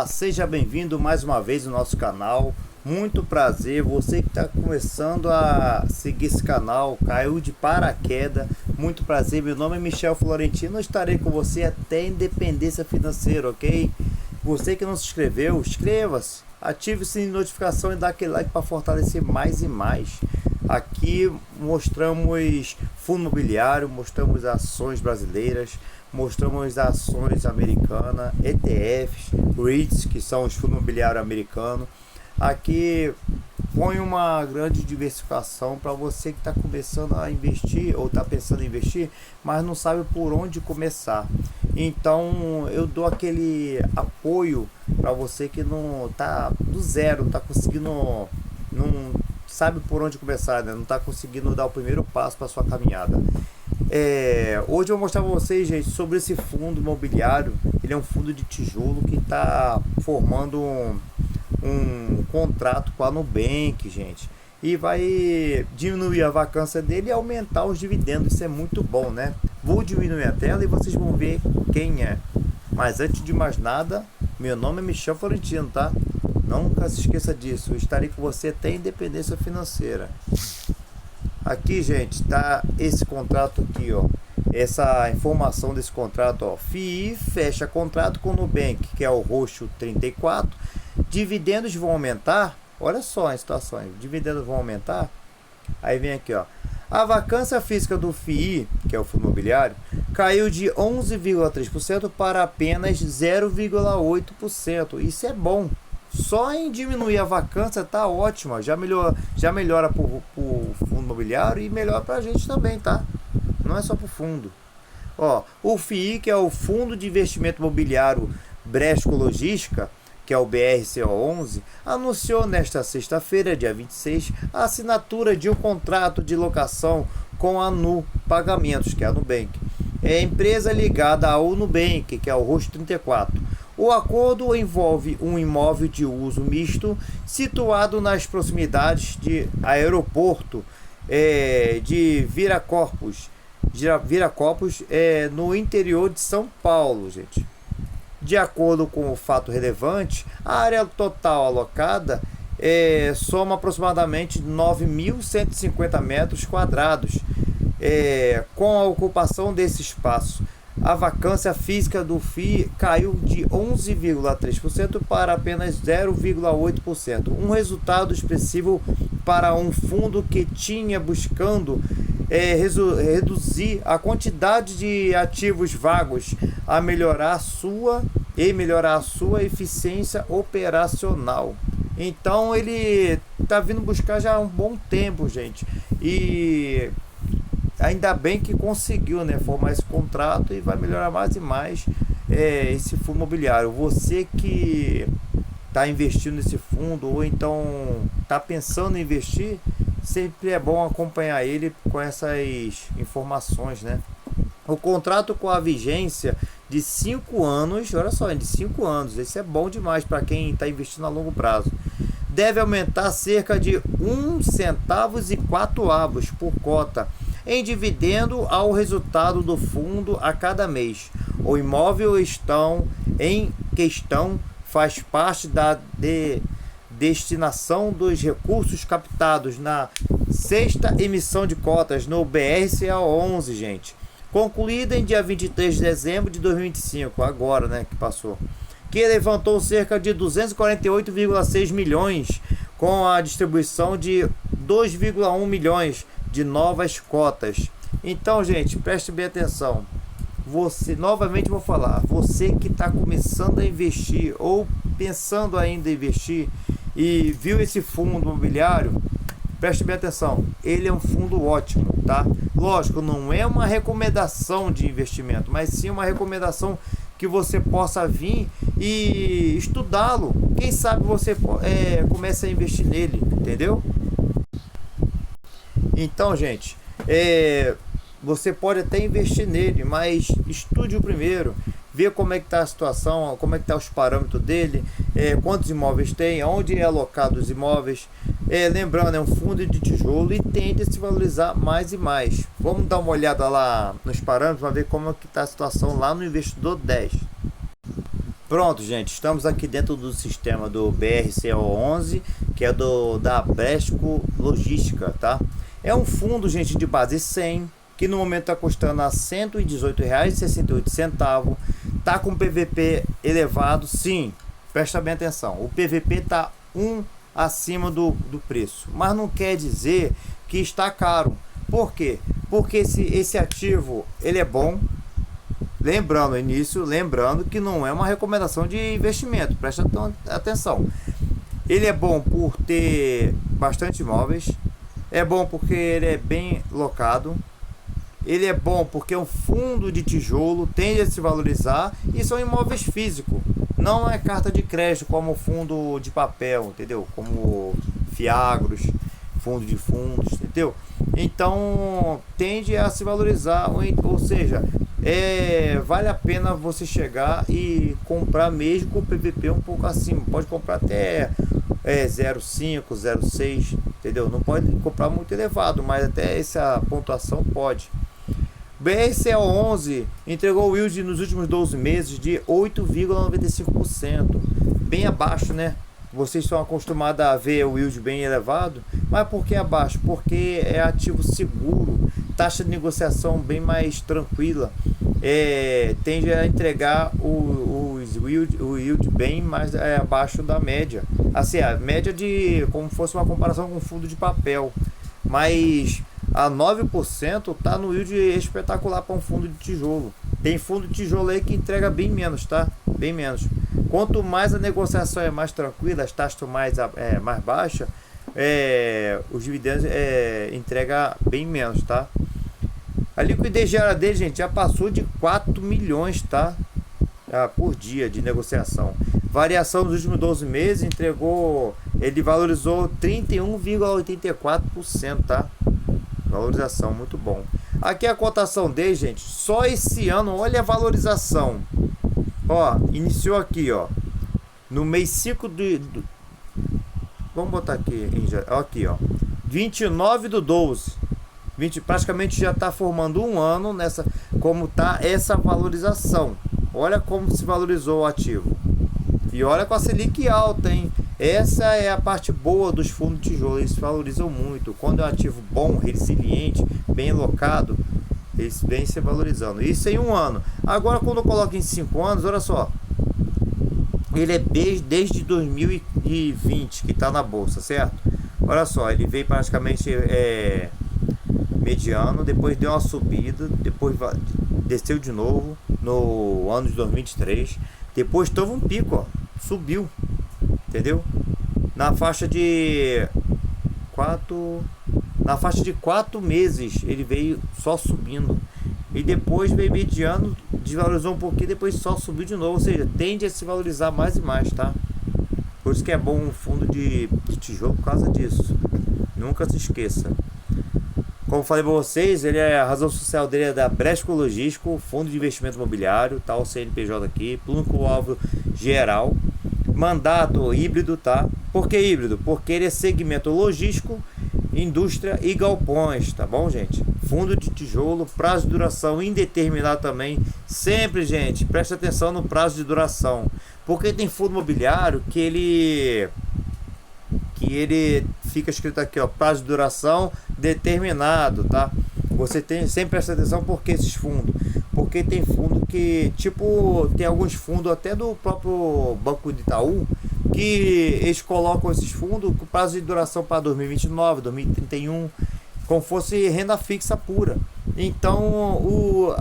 Seja bem-vindo mais uma vez no nosso canal. Muito prazer, você que está começando a seguir esse canal, caiu de paraquedas. Muito prazer, meu nome é Michel Florentino. Eu estarei com você até a independência financeira, ok? Você que não se inscreveu, inscreva-se, ative o sininho de notificação e dá aquele like para fortalecer mais e mais. Aqui mostramos fundo imobiliário, mostramos ações brasileiras, mostramos ações americanas, ETFs, REITs, que são os fundos imobiliários americanos. Aqui põe uma grande diversificação para você que está começando a investir ou está pensando em investir, mas não sabe por onde começar. Então eu dou aquele apoio para você que não está do zero, não está conseguindo, não sabe por onde começar, né? Não está conseguindo dar o primeiro passo para sua caminhada. Hoje eu vou mostrar para vocês, gente, sobre esse fundo imobiliário. Ele é um fundo de tijolo que está formando um contrato com a Nubank, gente, e vai diminuir a vacância dele e aumentar os dividendos. Isso é muito bom, né? Vou diminuir a tela e vocês vão ver quem é. Mas antes de mais nada, meu nome é Michel Florentino, tá? Nunca se esqueça disso. Eu estarei com você até a independência financeira. Aqui, gente, tá esse contrato aqui, ó. Essa informação desse contrato, ó. FII fecha contrato com o Nubank, que é o roxo 34. Dividendos vão aumentar. Olha só a situação aí. Dividendos vão aumentar. Aí vem aqui, ó. A vacância física do FII, que é o fundo imobiliário, caiu de 11,3% para apenas 0,8%. Isso é bom. Só em diminuir a vacância tá ótimo. Já melhora para o fundo imobiliário e melhora para a gente também, tá? Não é só para o fundo. Ó, o FII, que é o Fundo de Investimento Imobiliário Bresco Logística, que é o BRCO11, anunciou nesta sexta-feira, dia 26, a assinatura de um contrato de locação com a Nu Pagamentos, que é a Nubank. É a empresa ligada ao Nubank, que é o roxo 34. O acordo envolve um imóvel de uso misto situado nas proximidades de aeroporto de Viracopos, no interior de São Paulo, gente. De acordo com o fato relevante, a área total alocada soma aproximadamente 9.150 metros quadrados. Com a ocupação desse espaço, a vacância física do FII caiu de 11,3% para apenas 0,8%. Um resultado expressivo para um fundo que tinha buscando reduzir a quantidade de ativos vagos a melhorar a sua eficiência operacional. Então ele está vindo buscar já há um bom tempo, gente, e ainda bem que conseguiu, né, formar esse contrato e vai melhorar mais e mais esse fundo imobiliário. Você que está investindo nesse fundo ou então está pensando em investir, sempre é bom acompanhar ele com essas informações, né? O contrato com a vigência de 5 anos, olha só, de 5 anos, isso é bom demais para quem está investindo a longo prazo. Deve aumentar cerca de 1 centavos e 4 avos por cota em dividendo ao resultado do fundo a cada mês. O imóvel em questão faz parte da destinação dos recursos captados na sexta emissão de cotas no BRCO11, gente, concluída em dia 23 de dezembro de 2025, agora, né, que passou, que levantou cerca de 248,6 milhões com a distribuição de 2,1 milhões de novas cotas. Então, gente, preste bem atenção. Você, novamente vou falar, você que está começando a investir ou pensando ainda em investir e viu esse fundo imobiliário, preste bem atenção. Ele é um fundo ótimo, tá? Lógico, não é uma recomendação de investimento, mas sim uma recomendação que você possa vir e estudá-lo. Quem sabe você comece a investir nele, entendeu? Então, gente, você pode até investir nele, mas estude o primeiro, ver como é que está a situação, como é que está os parâmetros dele, quantos imóveis tem, onde é alocado os imóveis. Lembrando, é um fundo de tijolo e tende a se valorizar mais e mais. Vamos dar uma olhada lá nos parâmetros para ver como é que está a situação lá no Investidor 10. Pronto, gente, estamos aqui dentro do sistema do BRCO11, que é da Bresco Logística, tá? É um fundo, gente, de base 100, que no momento está custando a R$ 118,68. Tá com PVP elevado, sim, presta bem atenção. O PVP tá acima do preço, mas não quer dizer que está caro. Por quê? Porque esse ativo, ele é bom. Lembrando que não é uma recomendação de investimento, presta atenção. Ele é bom por ter bastante imóveis, é bom porque ele é bem locado, ele é bom porque é um fundo de tijolo, tende a se valorizar e são imóveis físicos, não é carta de crédito como fundo de papel, entendeu? Como Fiagros, fundo de fundos, entendeu? Então tende a se valorizar, ou seja, vale a pena você chegar e comprar mesmo com o PVP um pouco acima. Pode comprar até 0,5, 0,6, entendeu? Não pode comprar muito elevado, mas até essa pontuação pode. BRCO11 entregou o yield nos últimos 12 meses de 8,95%, bem abaixo, né? Vocês estão acostumados a ver o yield bem elevado, mas por que abaixo? Porque é ativo seguro, taxa de negociação bem mais tranquila, tende a entregar o yield bem mais abaixo da média, assim, a média de como fosse uma comparação com fundo de papel, mas a 9% tá no yield espetacular para um fundo de tijolo. Tem fundo de tijolo aí que entrega bem menos, tá? Bem menos. Quanto mais a negociação é mais tranquila, as taxas mais baixas, os dividendos entrega bem menos, tá? A liquidez diária dele, gente, já passou de 4 milhões, tá? Por dia de negociação. Variação nos últimos 12 meses ele valorizou 31,84%, tá? Valorização, muito bom. Aqui a cotação dele, gente, só esse ano, olha a valorização. Ó, iniciou aqui, ó, no mês 5 vamos botar aqui, aqui, ó, 29/12. Praticamente já está formando um ano nessa, como tá essa valorização. Olha como se valorizou o ativo. E olha com a Selic alta, hein? Essa é a parte boa dos fundos de tijolo, eles valorizam muito. Quando é um ativo bom, resiliente, bem locado, eles vêm se valorizando. Isso em um ano. Agora, quando eu coloco em 5 anos, olha só. Ele é desde 2020 que está na bolsa, certo? Olha só, ele veio praticamente mediano, depois deu uma subida, depois desceu de novo no ano de 2023. Depois teve um pico, ó, subiu, entendeu? Na faixa de 4 meses ele veio só subindo. E depois veio mediano, desvalorizou um pouquinho, depois só subiu de novo. Ou seja, tende a se valorizar mais e mais, tá? Por isso que é bom um fundo de tijolo por causa disso. Nunca se esqueça. Como falei para vocês, a razão social dele é da Bresco Logístico, fundo de investimento imobiliário, tá? O CNPJ aqui, público-alvo geral, mandato híbrido, tá? Por que híbrido? Porque ele é segmento logístico, indústria e galpões, tá bom, gente? Fundo de tijolo, prazo de duração indeterminado também. Sempre, gente, presta atenção no prazo de duração, porque tem fundo imobiliário que ele fica escrito aqui, ó, prazo de duração determinado, tá? Você sempre presta atenção porque esses fundos, porque tem fundo que, tipo, tem alguns fundos até do próprio Banco de Itaú, que eles colocam esses fundos com prazo de duração para 2029, 2031, como fosse renda fixa pura. Então o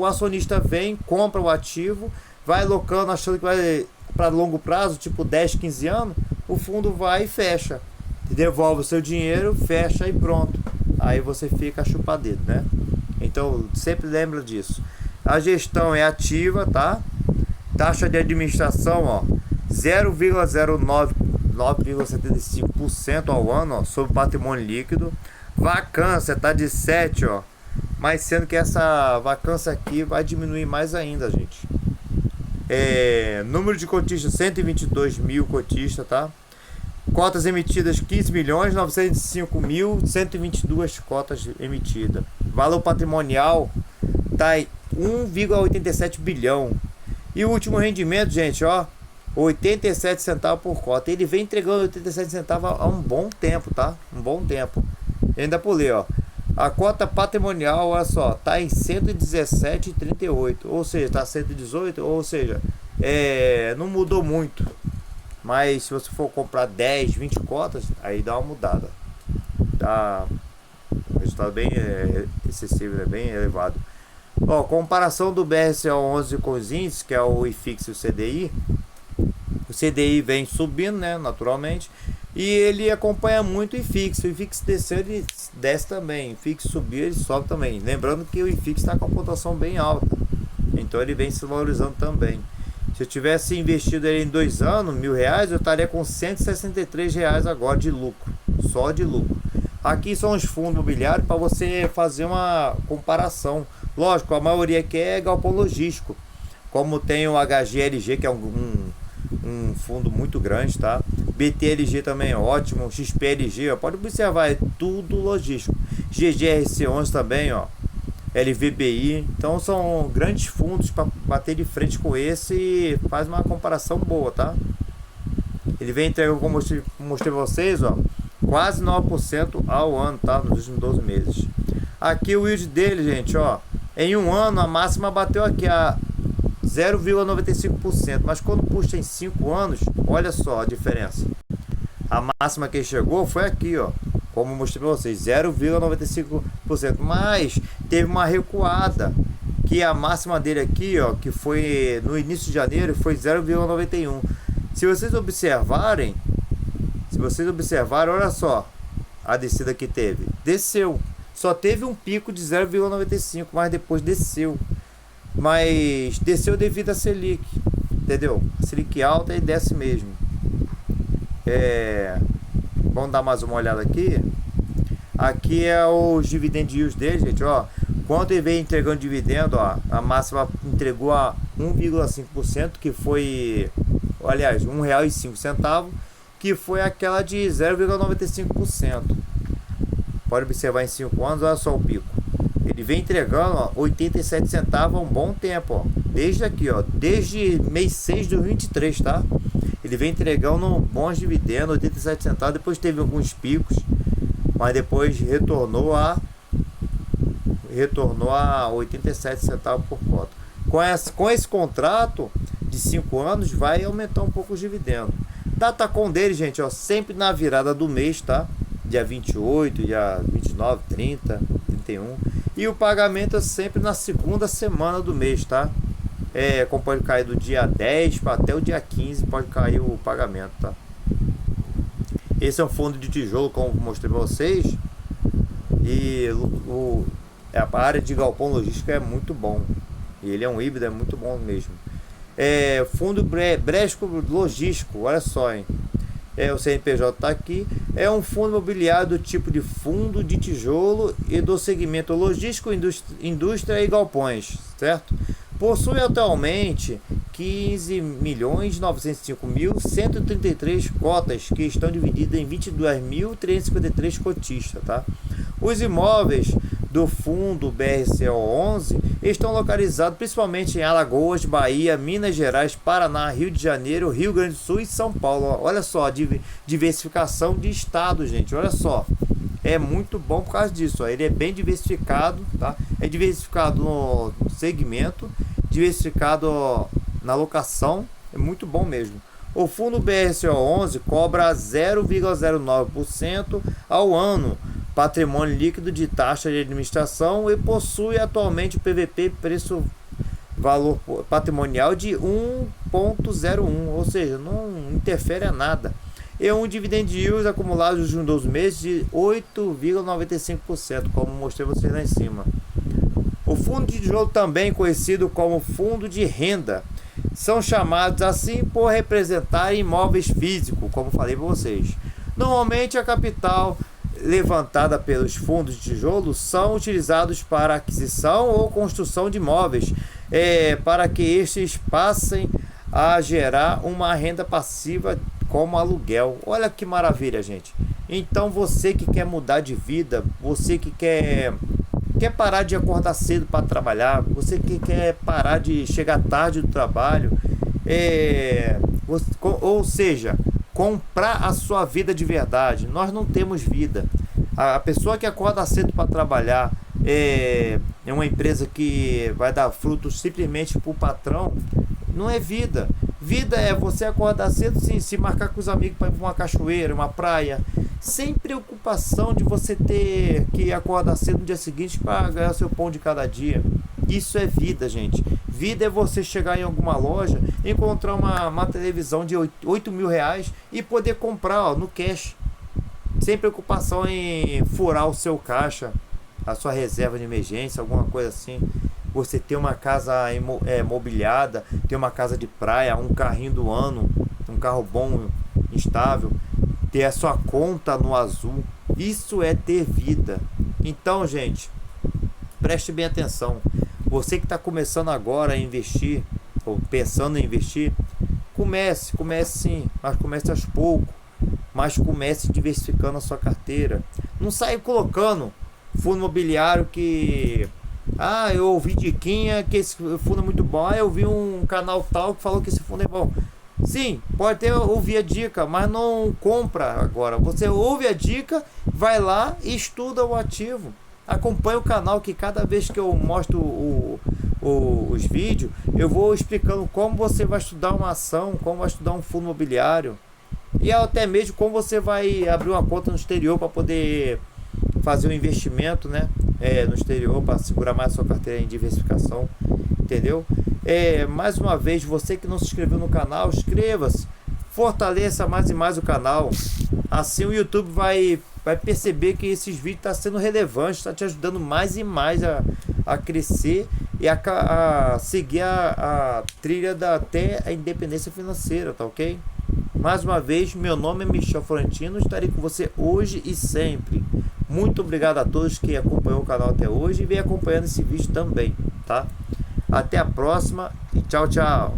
acionista vem, compra o ativo, vai alocando achando que vai para longo prazo, tipo 10, 15 anos, o fundo vai e fecha, devolve o seu dinheiro, fecha e pronto. Aí você fica chupadeiro, né? Então sempre lembra disso. A gestão é ativa, tá? Taxa de administração, ó, 0,09,75% ao ano, ó, sobre patrimônio líquido. Vacância tá de 7, ó, mas sendo que essa vacância aqui vai diminuir mais ainda, gente. Número de cotistas, 122 mil cotistas, tá? Cotas emitidas, 15.905.122 cotas emitidas. Valor patrimonial tá em 1,87 bilhão. E o último rendimento, gente, ó, 87 centavos por cota. Ele vem entregando 87 centavos há um bom tempo, tá? Um bom tempo. E ainda pulei, ó. A cota patrimonial, olha só, tá em 117,38. Ou seja, tá 118, ou seja, não mudou muito. Mas se você for comprar 10, 20 cotas, aí dá uma mudada. Tá um resultado bem excessivo, né? Bem elevado. Ó, comparação do BRCO11 com os índices, que é o IFIX e o CDI. O CDI vem subindo, né, naturalmente, e ele acompanha muito o IFIX. O IFIX desceu, ele desce também. O IFIX subiu, ele sobe também. Lembrando que o IFIX está com a pontuação bem alta, então ele vem se valorizando também. Se eu tivesse investido ele em 2 anos, R$ 1.000, eu estaria com R$ 163 agora de lucro, só de lucro. Aqui são os fundos imobiliários para você fazer uma comparação. Lógico, a maioria aqui é galpão logístico, como tem o HGLG, que é um fundo muito grande, tá? BTLG também é ótimo, XPLG, ó, pode observar, é tudo logístico. GGRC11 também, ó, LVBI, então são grandes fundos para bater de frente com esse e faz uma comparação boa, tá? Ele vem entregando, como eu mostrei pra vocês, ó, quase 9% ao ano, tá? Nos últimos 12 meses. Aqui o yield dele, gente, ó, em um ano a máxima bateu aqui a 0,95%, mas quando puxa em 5 anos, olha só a diferença. A máxima que chegou foi aqui, ó, como eu mostrei para vocês, 0,95%, mas teve uma recuada, que a máxima dele aqui, ó, que foi no início de janeiro, foi 0,91. Se vocês observarem, olha só a descida que teve, desceu, só teve um pico de 0,95, mas depois desceu. Mas desceu devido a Selic, entendeu? Selic alta e desce mesmo. Vamos dar mais uma olhada aqui. Aqui é os dividend yields dele, gente, ó. Quanto ele vem entregando dividendo, ó, a máxima entregou a 1,5%, que foi, aliás, R$ 1,05, que foi aquela de 0,95%. Pode observar em 5 anos, olha só o pico. Ele vem entregando, ó, 87 centavos há um bom tempo, ó. Desde aqui, ó, desde mês 6 de 2023, tá? Ele vem entregando bons dividendos, 87 centavos, depois teve alguns picos, mas depois retornou a 87 centavos por cota. Com esse contrato de 5 anos, vai aumentar um pouco os dividendos. Datacom dele, gente, ó, sempre na virada do mês, tá? Dia 28, dia 29, 30, 31. E o pagamento é sempre na segunda semana do mês, tá? Como pode cair do dia 10 para até o dia 15, pode cair o pagamento, tá? Esse é um fundo de tijolo, como mostrei para vocês. E a área de galpão logístico é muito bom. E ele é um híbrido, é muito bom mesmo. Fundo Bresco Logístico, olha só, hein? O CNPJ está aqui. É um fundo imobiliário do tipo de fundo de tijolo e do segmento logístico, indústria e galpões, certo? Possui atualmente 15.905.133 cotas, que estão divididas em 22.353 cotistas, tá? Os imóveis do fundo BRCO11 estão localizados principalmente em Alagoas, Bahia, Minas Gerais, Paraná, Rio de Janeiro, Rio Grande do Sul e São Paulo. Olha só a diversificação de estados, gente. Olha só, é muito bom por causa disso, ó. Ele é bem diversificado, tá? É diversificado no segmento, diversificado na locação, é muito bom mesmo. O fundo BRCO11 cobra 0,09% ao ano patrimônio líquido de taxa de administração e possui atualmente o PVP, preço valor patrimonial, de 1,01, ou seja, não interfere a nada. E um dividend yield acumulado nos últimos 12 meses de 8,95%, como mostrei vocês lá em cima. O fundo de tijolo, também conhecido como fundo de renda, são chamados assim por representar imóveis físicos, como falei para vocês. Normalmente a capital levantada pelos fundos de tijolo são utilizados para aquisição ou construção de imóveis, para que estes passem a gerar uma renda passiva como aluguel. Olha que maravilha, gente. Então você que quer mudar de vida, você que quer quer parar de acordar cedo para trabalhar, você que quer parar de chegar tarde do trabalho, ou seja, comprar a sua vida de verdade. Nós não temos vida. A pessoa que acorda cedo para trabalhar é uma empresa que vai dar frutos simplesmente para o patrão. Não é vida. Vida é você acordar cedo, sim, se marcar com os amigos para ir para uma cachoeira, uma praia, sem preocupação de você ter que acordar cedo no dia seguinte para ganhar seu pão de cada dia. Isso é vida, gente. Vida é você chegar em alguma loja, encontrar uma televisão de 8 mil reais e poder comprar, ó, no cash, sem preocupação em furar o seu caixa, a sua reserva de emergência, alguma coisa assim. Você ter uma casa mobiliada, ter uma casa de praia, um carrinho do ano, um carro bom, estável, ter a sua conta no azul. Isso é ter vida. Então, gente, preste bem atenção. Você que está começando agora a investir, ou pensando em investir, comece sim, mas comece aos poucos. Mas comece diversificando a sua carteira. Não saia colocando fundo imobiliário que... eu ouvi diquinha que esse fundo é muito bom. Eu vi um canal tal que falou que esse fundo é bom. Sim, pode até ouvir a dica, mas não compra agora. Você ouve a dica, vai lá e estuda o ativo. Acompanhe o canal, que cada vez que eu mostro os vídeos, eu vou explicando como você vai estudar uma ação, como vai estudar um fundo imobiliário, e até mesmo como você vai abrir uma conta no exterior para poder fazer um investimento, né? No exterior, para segurar mais a sua carteira em diversificação, entendeu? Mais uma vez, você que não se inscreveu no canal, inscreva-se, fortaleça mais e mais o canal. Assim o YouTube vai perceber que esses vídeos estão sendo relevantes, está te ajudando mais e mais a crescer e a seguir a trilha até a independência financeira, tá ok? Mais uma vez, meu nome é Michel Florentino, estarei com você hoje e sempre. Muito obrigado a todos que acompanhou o canal até hoje e vem acompanhando esse vídeo também, tá? Até a próxima e tchau, tchau!